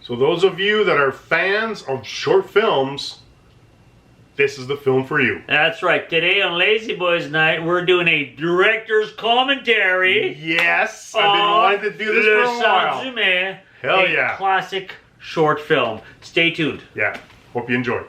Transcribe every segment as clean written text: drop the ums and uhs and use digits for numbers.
So those of you that are fans of short films, this is the film for you. That's right. Today on Lazyboys Night, we're doing a director's commentary. Yes, I've been wanting to do this for a while. Dumets, Hell yeah. Classic short film. Stay tuned. Yeah, hope you enjoy.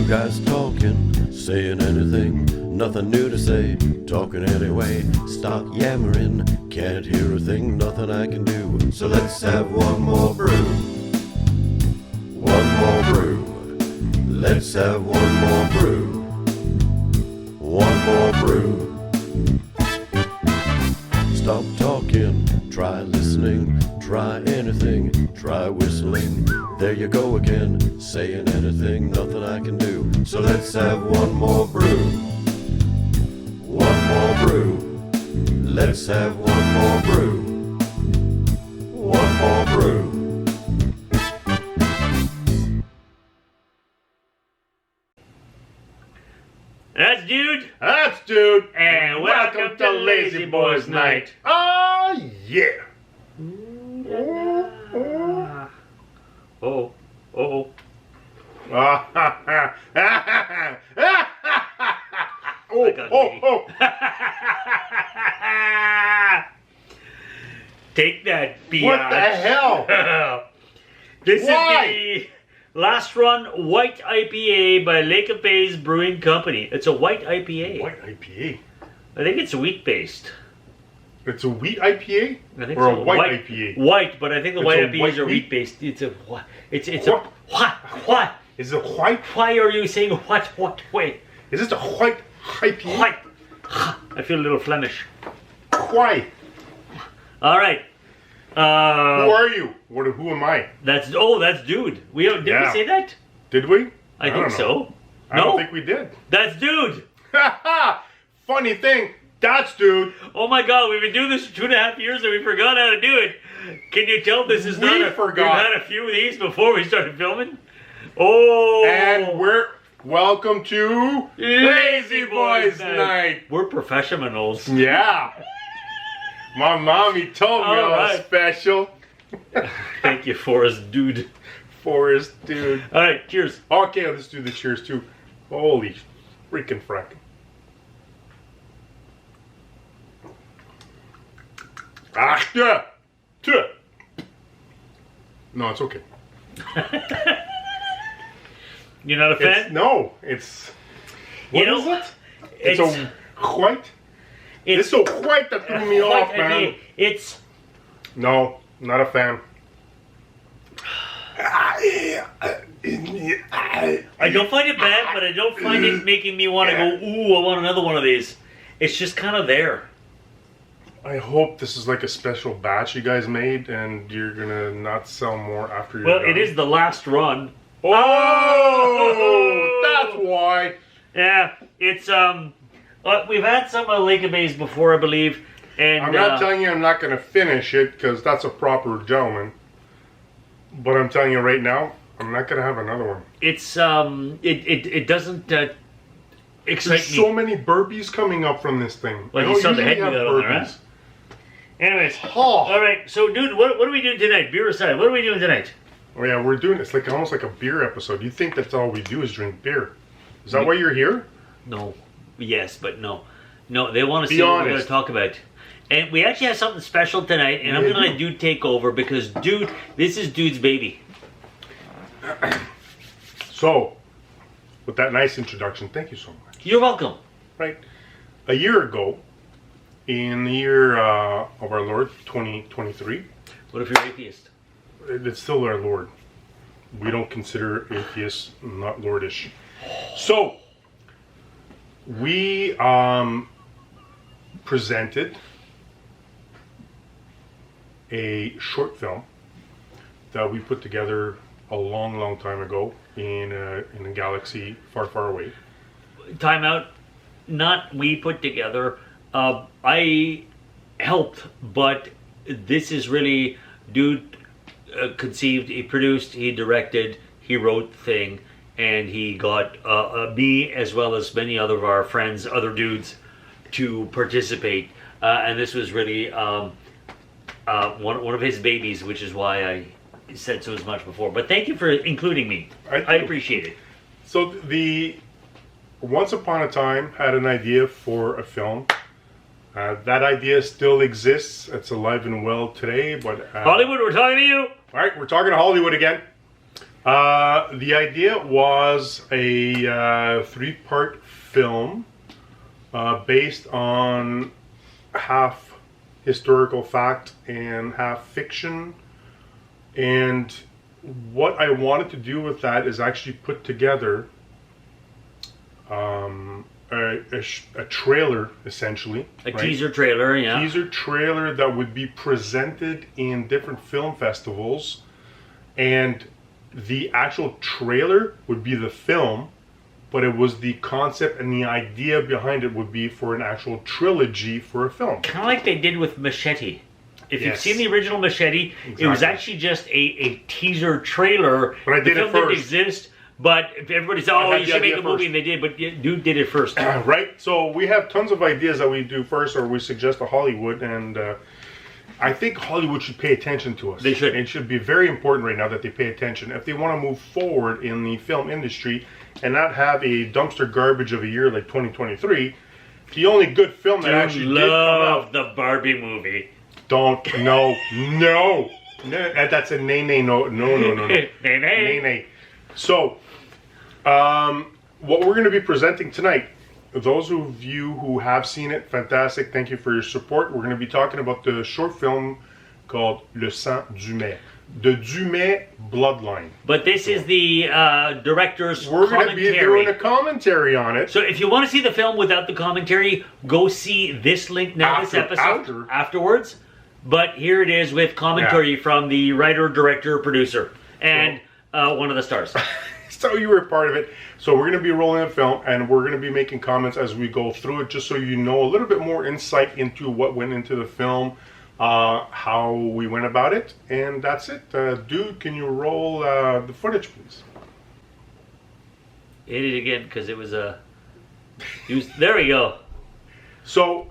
Guys talking, saying anything, nothing new to say, talking anyway, stop yammering, can't hear a thing, nothing I can do, so let's have one more brew, one more brew, let's have one more brew, one more brew. Stop talking, try listening, try anything, try whistling. There you go again, saying anything, nothing I can do. So let's have one more brew. One more brew. Let's have one more brew. One more brew. That's Dude. That's Dude. And welcome to Lazyboys Night. Oh, yeah. Oh, oh. Oh, oh. Take that, biatch. What the hell? This Why? is the last run white IPA by Lake of Bays Brewing Company. It's a white IPA. White IPA. I think it's wheat based. It's a wheat IPA? I think or so. a white IPA? White, but I think the It's white a IPAs white are wheat? wheat based. It's a what? It's What? a what? Is it white? Why are you saying what? Wait. Is this a white IPA? White. I feel a little Flemish. Why? All right. Who are you? Who am I? That's Dude. Did we say that? Did we? I think don't know. so. I don't think we did. That's Dude. Funny thing, that's Dude. Oh my God, we've been doing this for 2.5 years and we forgot how to do it. Can you tell this is not forgot. We've had a few of these before we started filming. Oh. And welcome to Lazyboys Night. We're professionals. Yeah. My mommy told me All I was right. special. Thank you, Forrest Dude. Forrest, Dude. All right, cheers. Okay, let's do the cheers too. Holy freaking frack. Ah, yeah. Yeah. No, it's okay. You're not a fan? It's what is it? It's a white. It's so white that threw me white off, man. IPA. It's No, not a fan. I don't find it bad, but I don't find it making me want to go, ooh, I want another one of these. It's just kind of there. I hope this is like a special batch you guys made, and you're gonna not sell more after you're Well, done. it is the last run. Oh, that's why. Yeah, it's we've had some Lake of Bays before, I believe, and I'm not telling you I'm not gonna finish it because that's a proper gentleman. But I'm telling you right now, I'm not gonna have another one. it's it doesn't excite There's me. so many burpees coming up from this thing. Well, I you don't saw the usually head have we got on there, huh? burpees. Anyways, Oh. all right. So, Dude, what are we doing tonight? Beer aside, what are we doing tonight? Oh yeah, we're doing it's like almost like a beer episode. You think that's all we do is drink beer? Is that why you're here? No, yes, but no. They want to Be see what we're going honest. to talk about. And we actually have something special tonight, and I'm Yeah, going to you let Dude take over because this is Dude's baby. So, with that nice introduction, thank you so much. You're welcome. Right, a year ago, in the year of our Lord 2023, What if you're atheist? it's still our Lord. We don't consider atheists not Lordish. So, we presented a short film that we put together a long, long time ago in a galaxy far, far away. Time out. Not we put together. I helped, but this is really Dude conceived, he produced, he directed, he wrote the thing, and he got me as well as many other of our friends, other dudes, to participate. And this was really one of his babies, which is why I said so as much before. But thank you for including me. I appreciate it. So Once Upon a Time had an idea for a film. That idea still exists. It's alive and well today. But Hollywood, we're talking to you. All right, we're talking to Hollywood again. The idea was a 3-part film based on half historical fact and half fiction. And what I wanted to do with that is actually put together a trailer, essentially. A teaser trailer, yeah. Teaser trailer that would be presented in different film festivals. And the actual trailer would be the film, but it was the concept and the idea behind it would be for an actual trilogy for a film. Kind of like they did with Machete. If you've Yes. seen the original Machete, it was actually just a teaser trailer. But I did the it film didn't first. exist, but if everybody said, I oh, had you the should make idea a movie, first. and they did, but dude did it first. Right? So we have tons of ideas that we do first, or we suggest to Hollywood, and I think Hollywood should pay attention to us. They should. It should be very important right now that they pay attention. If they want to move forward in the film industry and not have a dumpster garbage of a year like 2023, the only good film that actually did come Love out... the Barbie movie. No. That's a nay, no. Nay. So, what we're going to be presenting tonight, those of you who have seen it, fantastic. Thank you for your support. We're going to be talking about the short film called Le Sang Dumets. The Dumets Bloodline. But this is the director's We're going to commentary. be doing a commentary on it. So if you want to see the film without the commentary, go see this link now, this episode, afterwards. But here it is with commentary from the writer, director, producer, and one of the stars. So you were part of it. So we're going to be rolling a film, and we're going to be making comments as we go through it, just so you know a little bit more insight into what went into the film, how we went about it, and that's it. Dude, can you roll the footage, please? Hit it again, because it was a... there we go. So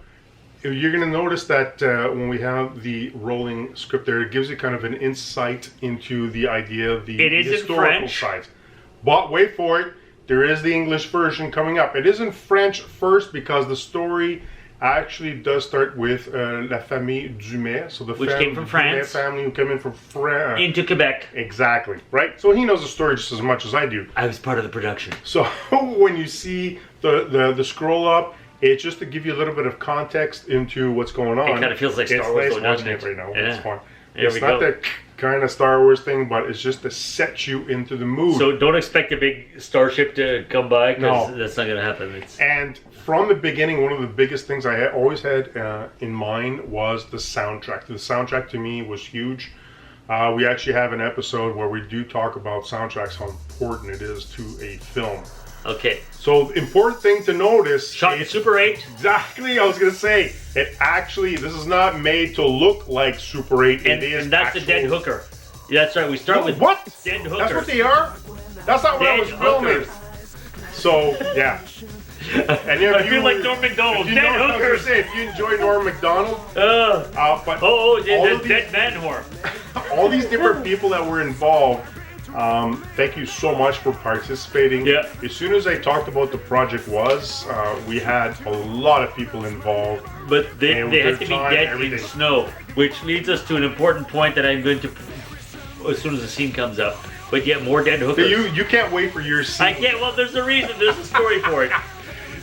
you're going to notice that when we have the rolling script there, it gives you kind of an insight into the idea of the It is in historical French. side. But wait for it, there is the English version coming up. It is in French first because the story actually does start with La Famille Dumets. So the Which came from Dumets France. family who came in from France. Into Quebec. Exactly, right? So he knows the story just as much as I do. I was part of the production. So when you see the scroll up, it's just to give you a little bit of context into what's going on. It kind of feels like Star Wars, It's though, nice doesn't watching it? it right now. Yeah. It's fun. There It's we not go. that kind of Star Wars thing, but it's just to set you into the mood. So don't expect a big starship to come by, because No. that's not going to happen. And from the beginning, one of the biggest things I always had in mind was the soundtrack. The soundtrack to me was huge. We actually have an episode where we do talk about soundtracks, how important it is to a film. Okay. So the important thing to notice... Shot in Super 8. Exactly, I was going to say. It actually, this is not made to look like Super 8. And, it is and that's a dead hooker. Yeah, that's right. We start with what? dead hookers. That's what they are? That's not what I Dead was filming. hookers. So, yeah. And if I feel like Norm Macdonald. if you Dead know- I was gonna hookers. say, if you enjoy Norm Macdonald, but Oh, all the of dead man whore. all these different people that were involved, thank you so much for participating. Yeah. As soon as I talked about the project we had a lot of people involved. But they And had their to be time, dead in everything. snow, which leads us to an important point that I'm going to, as soon as the scene comes up. But yet more dead So hookers. you can't wait for your scene. I can't. Well, there's a reason. There's a story for it.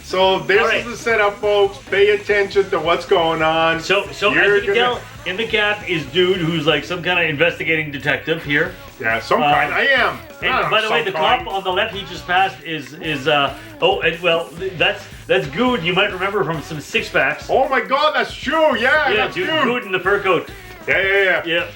So this All right. is the setup, folks. Pay attention to what's going on. So as You're you can gonna- tell, in the cap is dude who's like some kind of investigating detective here. Yeah, some kind. I am. And by the way, the some cop on the left he just passed is that's Good. You might remember from some Six Packs. Oh my God, that's true. Yeah, yeah, that's dude, true. Good in the fur coat. Yeah. Yeah.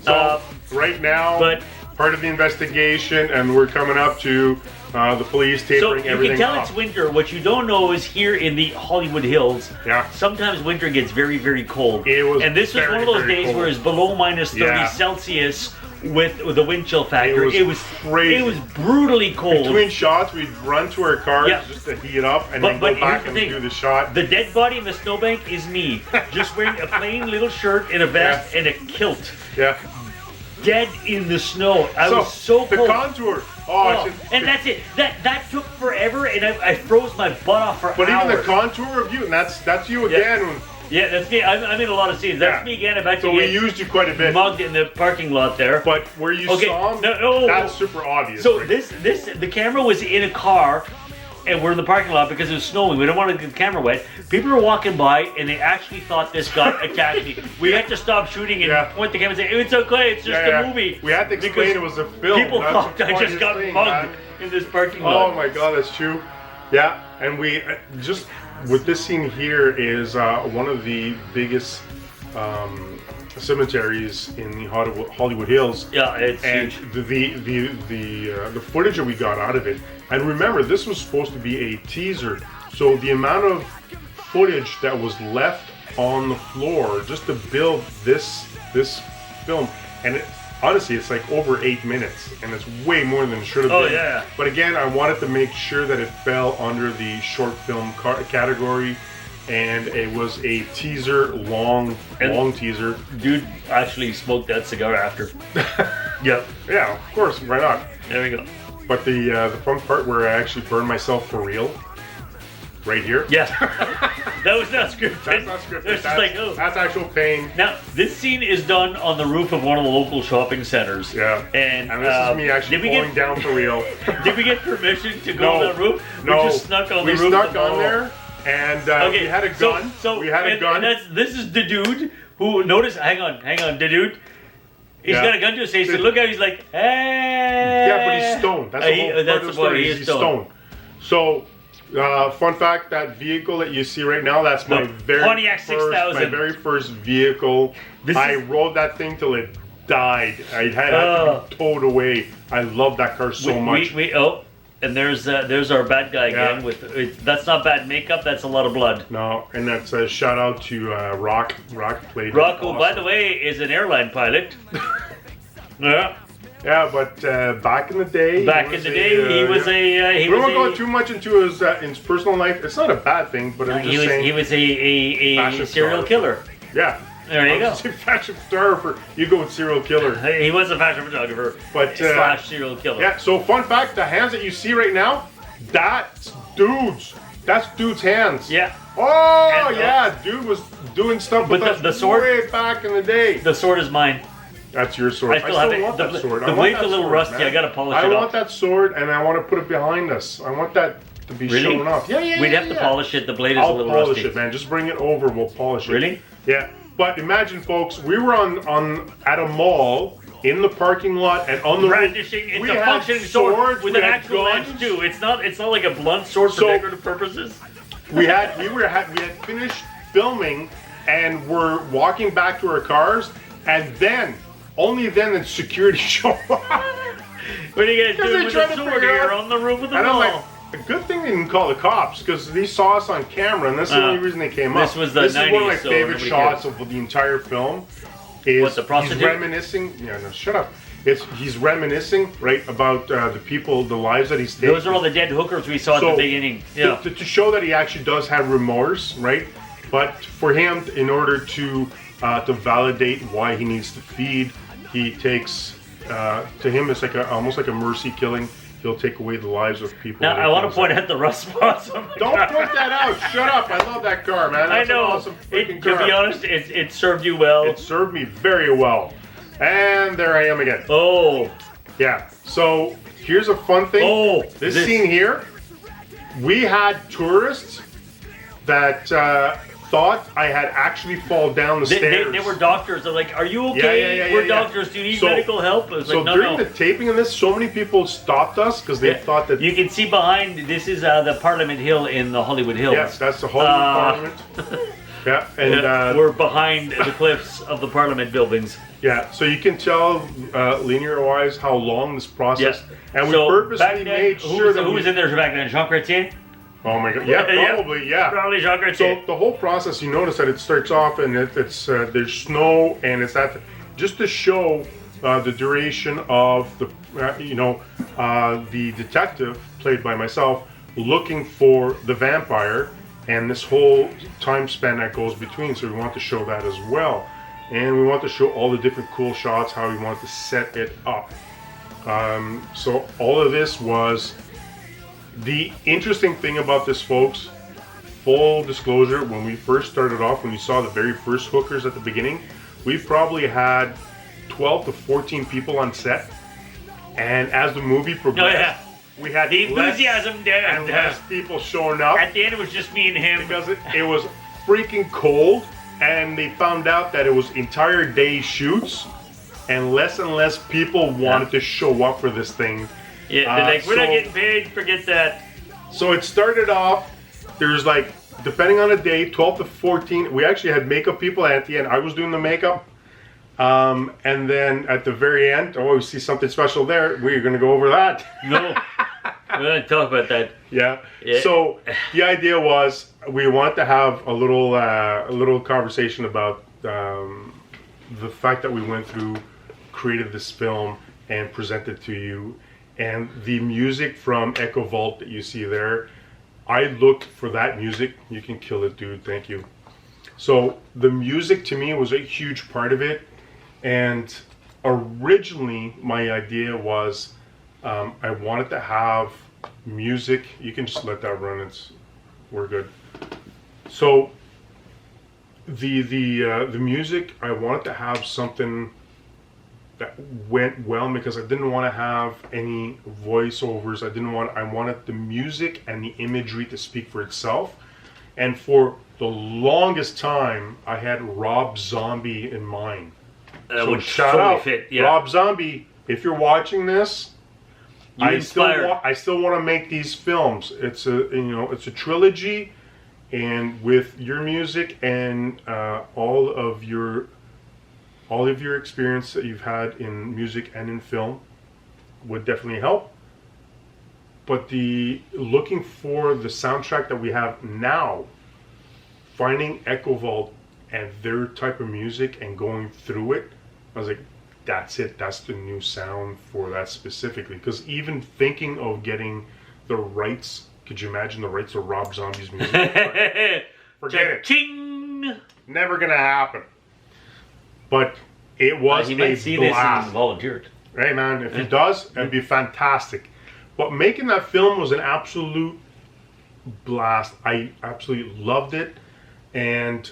So right now, but- part of the investigation, and we're coming up to the police So tapering you everything can tell up. it's winter. What you don't know is here in the Hollywood Hills, Yeah. sometimes winter gets very, very cold. It was and this was very, one of those very days cold. where it's below minus 30 Yeah. Celsius with the wind chill factor. It was crazy. It was brutally cold. Between shots, we'd run to our cars Yeah. just to heat up and then But go back here's and the thing. do the shot. The dead body in the snowbank is me, just wearing a plain little shirt and a vest and a kilt, Yeah. dead in the snow. I was so the cold. contour. Oh, And that's it. That took forever, and I froze my butt off for but hours. even the contour of you, and that's you again. Yeah, that's me. I'm in a lot of scenes. That's Yeah. me again. I've So we used you quite a bit. mugged in the parking lot there. But where you Okay, saw him, no. that's super obvious. So right? the camera was in a car, and we're in the parking lot because it was snowing. We didn't want to get the camera wet. People were walking by, and they actually thought this guy attacked me. We had to stop shooting and point the camera and say, "It's okay, it's just a movie." We had to explain Because it was a film. People That's thought the I just funniest got thing, mugged man. in this parking Oh lot. my god, that's true. Yeah, and we just with this scene here is one of the biggest cemeteries in the Hollywood Hills. Yeah, it's And huge. the footage that we got out of it, and remember, this was supposed to be a teaser, so the amount of footage that was left on the floor just to build this film, and honestly, it's like over 8 minutes, and it's way more than it should have Oh, been. yeah. But again, I wanted to make sure that it fell under the short film category, and it was a teaser, long teaser. Dude actually smoked that cigar after. Yep. Yeah, of course, why not? There we go. But the fun part where I actually burned myself for real, right here. Yeah. That was not scripted. That's not scripted. It's just like, oh. That's actual pain. Now, this scene is done on the roof of one of the local shopping centers. Yeah. And this is me actually falling down for real. Did we get permission to go on that roof? No. We just snuck on the roof. We snuck of the on mall. there, and we had a gun. We had a gun. And this is the dude who, notice, hang on, the dude. He's Yeah. got a gun to his face, and look how he's like, hey. Yeah, but he's stoned. That's the whole part of the story. He is He's stoned. So, fun fact: that vehicle that you see right now, that's my Pontiac 6000. my very first vehicle. I rode that thing till it died. I had to be towed away. I love that car so much. And there's our bad guy again. Yeah. That's not bad makeup. That's a lot of blood. No, and that's a shout out to Rock. Rock played. Rock, who, awesome. by the way, is an airline pilot. Yeah. Yeah, but back in the day, he was a. We won't go too much into his personal life. It's not a bad thing, but I'm just saying he was a fashion serial star. killer. Yeah. There you go. Fashion photographer. You go with serial killer. He was a fashion photographer, But slash serial killer. Yeah. So fun fact: the hands that you see right now, that's dude's. That's dude's hands. Yeah. Oh And, yeah, dude was doing stuff with But us the sword- way back in the day. The sword is mine. That's your sword. I still have it. want The- that sword. the I want blade's that a little sword, rusty. man. I gotta polish I it want off. that sword, and I want to put it behind us. I want that to be Really? shown off. Yeah. We'd have to polish it. The blade is a I'll little polish rusty. it, man. Just bring it over. We'll polish it. Really? Yeah. But imagine, folks, we were on at a mall in the parking lot and on the Brandishing. It's we a had functioning sword swords, with we an had actual edge guns. too. It's not like a blunt sword for So- decorative purposes. we had finished filming and we're walking back to our cars, and then only then the security showed up. What are you gonna Because do they with tried a to sword figure here out- on the roof of the And I'm mall? like, a good thing they didn't call the cops, because they saw us on camera, and that's the only reason they came up. this was the This is one of 90s, my so favorite nobody shots of the entire film. Is What, the prostitute? He's reminiscing. Yeah, no, shut up. He's reminiscing, right, about the people, the lives that he's taken. Those are all the dead hookers we saw at the beginning. Yeah. To show that he actually does have remorse, right? But for him, in order to validate why he needs to feed, he takes to him it's like almost like a mercy killing. He'll take away the lives of people. Now that I he want to feels point like. out the rust spots on the Don't car. point that out. Shut up. I love that car, man. I That's know. An awesome freaking To car. be honest, it served you well. It served me very well. And there I am again. Oh. Yeah. So here's a fun thing. Oh, this scene here, we had tourists that thought I had actually fall down the stairs. They were doctors. They're like, "Are you okay? Yeah, We're yeah. doctors. Do you need medical help?" I was So like, "No, during no." the taping of this, so many people stopped us because they thought that. You can see behind. This is the Parliament Hill in the Hollywood Hills. Yes, that's the Hollywood Parliament. Yeah, and we're behind the cliffs of the Parliament buildings. yeah, so you can tell linear-wise how long this process. And we So, purposely back then, made who sure was, that who was in there back then? Jean Chrétien? Oh my god! Yeah, Yeah. probably. Yeah. Probably Jean So Chrétien. the whole process, you notice that it starts off and it's there's snow and it's that just to show the duration of the detective played by myself looking for the vampire, and this whole time span that goes between. So we want to show that as well, and we want to show all the different cool shots, how we want to set it up. So all of this was the interesting thing about this, folks. Full disclosure, when we first started off, when you saw the very first hookers at the beginning, we probably had 12 to 14 people on set, and as the movie progressed, we had the enthusiasm and less people showing up. At the end, it was just me and him because it was freaking cold, and they found out that it was entire day shoots, and less people wanted to show up for this thing. Yeah, they're like, we're not getting paid, forget that. So it started off, there's like, depending on the day, 12 to 14. We actually had makeup people at the end. I was doing the makeup. And then at the very end, we see something special there. We're going to go over that. No, we're going to talk about that. Yeah. So the idea was we wanted to have a little conversation about the fact that we went through, created this film, and presented to you. And the music from ECHOVOLT that you see there, I looked for that music. You can kill it, dude. Thank you. So the music to me was a huge part of it. And originally my idea was I wanted to have music. You can just let that run. We're good. So the music, I wanted to have something that went well, because I didn't want to have any voiceovers. I wanted the music and the imagery to speak for itself. And for the longest time, I had Rob Zombie in mind. So shout out, Rob Zombie, if you're watching this, I still want to make these films. It's a trilogy, and with your music and all of your experience that you've had in music and in film would definitely help. But looking for the soundtrack that we have now, finding ECHOVOLT and their type of music and going through it, I was like, that's it. That's the new sound for that specifically. Because even thinking of getting the rights, could you imagine the rights to Rob Zombie's music? Forget it. Ching! Never gonna happen. But it was he might see this and volunteered. Hey man, if he does, it'd be fantastic. But making that film was an absolute blast. I absolutely loved it. And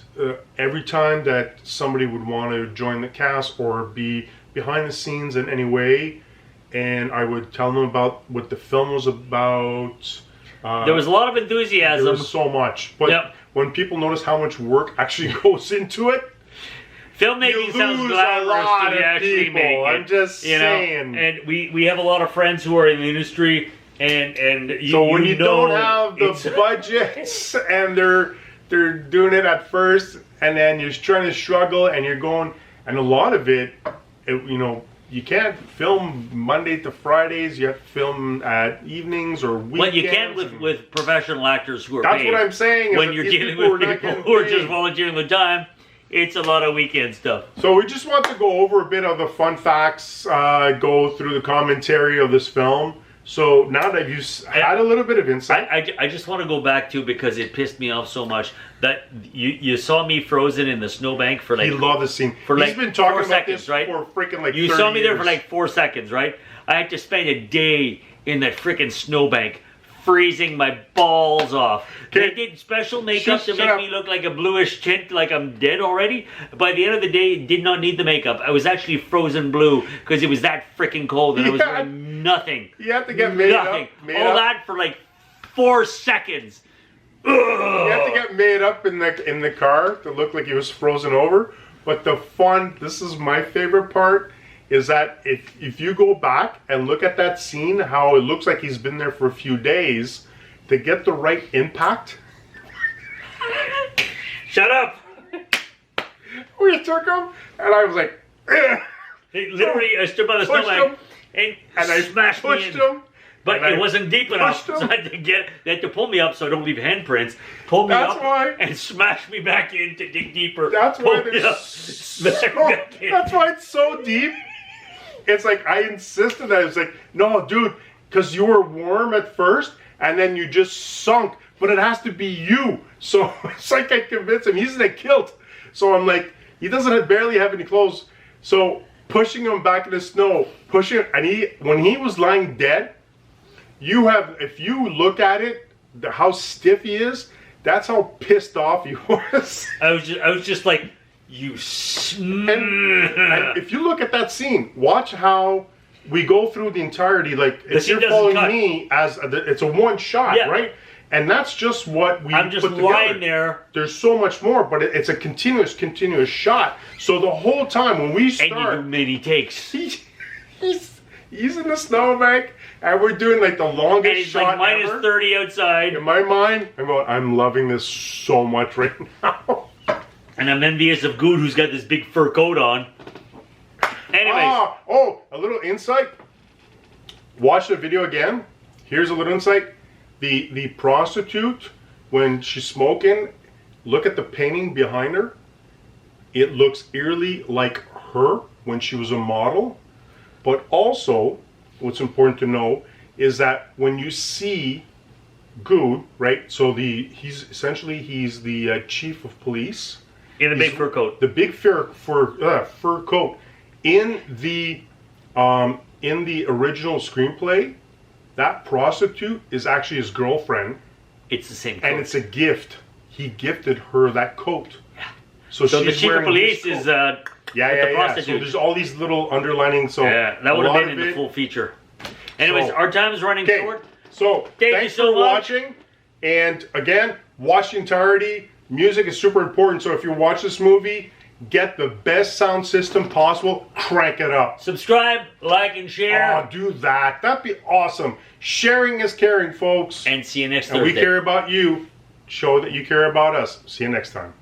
every time that somebody would want to join the cast or be behind the scenes in any way, and I would tell them about what the film was about. There was a lot of enthusiasm. There was so much. But when people notice how much work actually goes into it, filmmaking sounds glamorous to actually make it. I'm just saying. And we have a lot of friends who are in the industry, and so when you don't have the budgets and they're doing it at first, and then you're trying to struggle, and you're going, and a lot of it, you can't film Monday to Fridays. You have to film at evenings or weekends. Well, you can with professional actors who are paid. That's what I'm saying. When you're dealing with people who are just volunteering the time, it's a lot of weekend stuff. So we just want to go over a bit of the fun facts, go through the commentary of this film. So now that you've had a little bit of insight, I just want to go back to, because it pissed me off so much, that you saw me frozen in the snowbank for like. He loved the scene. He's been talking 4 about seconds, this right? for freaking like. You 30 saw me there years. for like 4 seconds, right? I had to spend a day in that freaking snowbank, freezing my balls off. They did special makeup to make me look like a bluish tint, like I'm dead already. By the end of the day, did not need the makeup. I was actually frozen blue because it was that freaking cold, and I was wearing nothing. You have to get made up. All that for like 4 seconds. You have to get made up in the car to look like he was frozen over. But this is my favorite part, is that if you go back and look at that scene, how it looks like he's been there for a few days, to get the right impact. Shut up! We took him, and I was like, literally, I stood by the snowbank and I smashed pushed me in. him. But it wasn't deep enough, so I had they had to pull me up so I don't leave handprints. Pull me up and smash me back in to dig deeper. That's why it's so deep. it's like I insisted. I was like, no, dude, because you were warm at first, and then you just sunk. But it has to be you. So it's like I convinced him. He's in a kilt. So I'm like, he doesn't barely have any clothes. So pushing him back in the snow, pushing him, and when he was lying dead, if you look at it, how stiff he is, that's how pissed off he was. I was just like, you. And if you look at that scene, watch how we go through the entirety. Like if scene you're doesn't following cut. me, it's a one shot, Yeah. right? And that's just what we. I'm just put together. lying there. There's so much more, but it's a continuous shot. So the whole time when we And start, you do many takes. he's in the snowbank, and we're doing like the longest And it's shot like minus ever. 30 outside. In my mind, I'm loving this so much right now. And I'm envious of Good, who's got this big fur coat on. Anyways. A little insight. Watch the video again. Here's a little insight. The prostitute, when she's smoking, look at the painting behind her. It looks eerily like her when she was a model. But also, what's important to know is that when you see Good, right? So he's the chief of police. In a big fur coat. The big fur coat. In the original screenplay, that prostitute is actually his girlfriend. It's the same coat. And it's a gift. He gifted her that coat. Yeah. So the she's chief of wearing police his is coat. the prostitute. So there's all these little underlining. So yeah, that would have been in the full feature. Anyways, our time is running short. So Thank thanks you so for much. watching. And again, watch the entirety. Music is super important. So if you watch this movie, get the best sound system possible. Crank it up. Subscribe, like, and share. Oh, do that. That'd be awesome. Sharing is caring, folks. And see you next And Thursday. we care about you. Show that you care about us. See you next time.